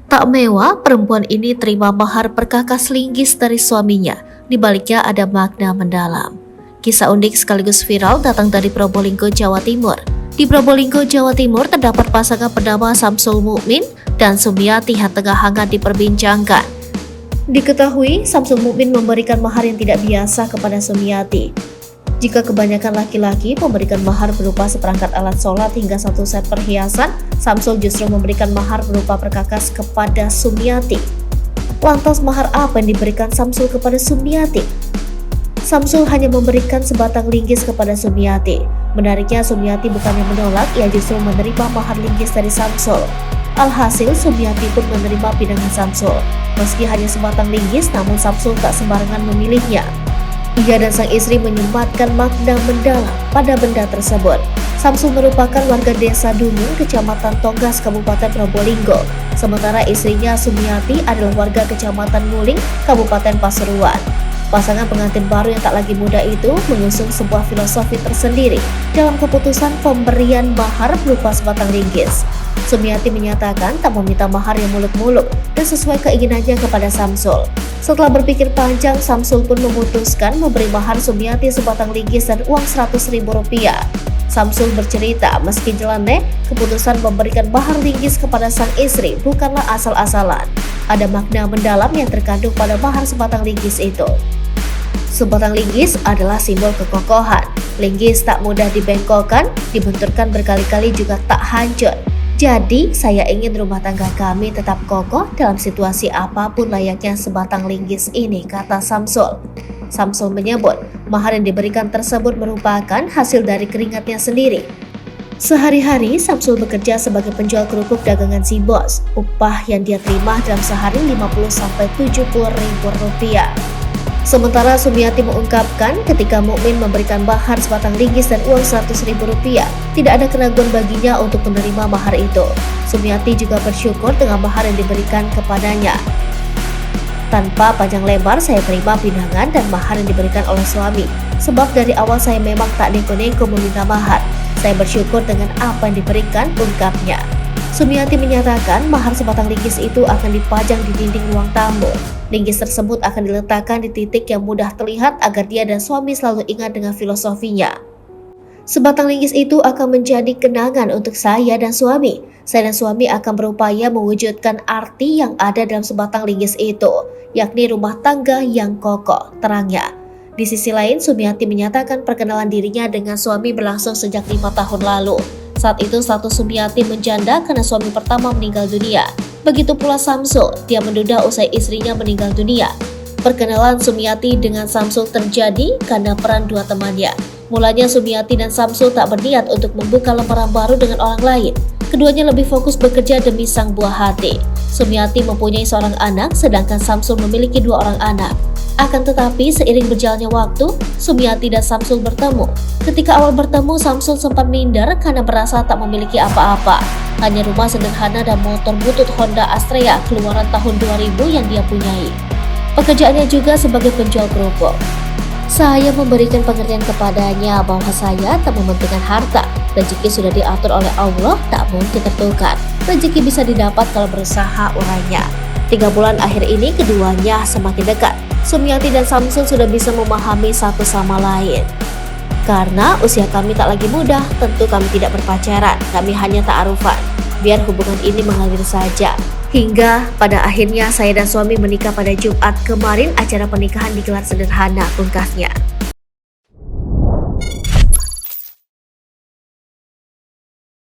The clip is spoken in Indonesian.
Tak mewah, perempuan ini terima mahar perkakas linggis dari suaminya. Di baliknya ada makna mendalam. Kisah unik sekaligus viral datang dari Probolinggo, Jawa Timur. Di Probolinggo, Jawa Timur terdapat pasangan bernama Samsul Mukmin dan Sumiati yang tengah hangat diperbincangkan. Diketahui, Samsul Mukmin memberikan mahar yang tidak biasa kepada Sumiati. Jika kebanyakan laki-laki memberikan mahar berupa seperangkat alat sholat hingga satu set perhiasan, Samsul justru memberikan mahar berupa perkakas kepada Sumiati. Lantas mahar apa yang diberikan Samsul kepada Sumiati? Samsul hanya memberikan sebatang linggis kepada Sumiati. Menariknya, Sumiati bukannya menolak, ia justru menerima mahar linggis dari Samsul. Alhasil, Sumiati pun menerima pinangan Samsul. Meski hanya sebatang linggis, namun Samsul tak sembarangan memilihnya. Ia dan sang istri menyematkan makna mendalam pada benda tersebut. Samsul merupakan warga desa Dunung, kecamatan Tonggas, Kabupaten Probolinggo. Sementara istrinya Sumiati adalah warga kecamatan Nguling, Kabupaten Pasuruan. Pasangan pengantin baru yang tak lagi muda itu mengusung sebuah filosofi tersendiri dalam keputusan pemberian mahar berupa sebatang linggis. Sumiati menyatakan tak meminta mahar yang muluk-muluk dan sesuai keinginannya kepada Samsul. Setelah berpikir panjang, Samsul pun memutuskan memberi mahar Sumiati sebatang linggis dan uang Rp100.000. Samsul bercerita, meski nyeleneh, keputusan memberikan mahar linggis kepada sang istri bukanlah asal-asalan. Ada makna mendalam yang terkandung pada mahar sebatang linggis itu. Sebatang linggis adalah simbol kekokohan. Linggis tak mudah dibengkokkan, dibenturkan berkali-kali juga tak hancur. Jadi, saya ingin rumah tangga kami tetap kokoh dalam situasi apapun layaknya sebatang linggis ini, kata Samsul. Samsul menyebut, mahar yang diberikan tersebut merupakan hasil dari keringatnya sendiri. Sehari-hari, Samsul bekerja sebagai penjual kerupuk dagangan si bos. Upah yang dia terima dalam sehari Rp50-Rp70.000. Sementara Sumiati mengungkapkan ketika Mukmin memberikan mahar sebatang linggis dan uang Rp100.000, tidak ada keraguan baginya untuk menerima mahar itu. Sumiati juga bersyukur dengan mahar yang diberikan kepadanya. Tanpa panjang lebar, saya terima pinangan dan mahar yang diberikan oleh suami. Sebab dari awal saya memang tak neko-neko meminta mahar. Saya bersyukur dengan apa yang diberikan, ungkapnya. Sumiati menyatakan mahar sebatang linggis itu akan dipajang di dinding ruang tamu. Linggis tersebut akan diletakkan di titik yang mudah terlihat agar dia dan suami selalu ingat dengan filosofinya. Sebatang linggis itu akan menjadi kenangan untuk saya dan suami. Saya dan suami akan berupaya mewujudkan arti yang ada dalam sebatang linggis itu, yakni rumah tangga yang kokoh, terangnya. Di sisi lain, Sumiati menyatakan perkenalan dirinya dengan suami berlangsung sejak 5 tahun lalu. Saat itu status Sumiati menjanda karena suami pertama meninggal dunia. Begitu pula Samsul, dia menduda usai istrinya meninggal dunia. Perkenalan Sumiati dengan Samsul terjadi karena peran dua temannya. Mulanya Sumiati dan Samsul tak berniat untuk membuka lembaran baru dengan orang lain. Keduanya lebih fokus bekerja demi sang buah hati. Sumiati mempunyai seorang anak, sedangkan Samsul memiliki 2 orang anak. Akan tetapi seiring berjalannya waktu, Sumiati dan Samsul bertemu. Ketika awal bertemu, Samsul sempat minder karena merasa tak memiliki apa-apa. Hanya rumah sederhana dan motor butut Honda Astrea keluaran tahun 2000 yang dia punyai. Pekerjaannya juga sebagai penjual kerupuk. Saya memberikan pengertian kepadanya bahwa saya tak mementingkan harta. Rezeki sudah diatur oleh Allah, tak mungkin tertukar. Rezeki bisa didapat kalau berusaha, urainya. 3 bulan akhir ini keduanya semakin dekat. Sumiati dan Samsul sudah bisa memahami satu sama lain. Karena usia kami tak lagi muda, tentu kami tidak berpacaran, kami hanya ta'arufan. Biar hubungan ini mengalir saja. Hingga pada akhirnya saya dan suami menikah pada Jumat kemarin, acara pernikahan digelar sederhana, pungkasnya.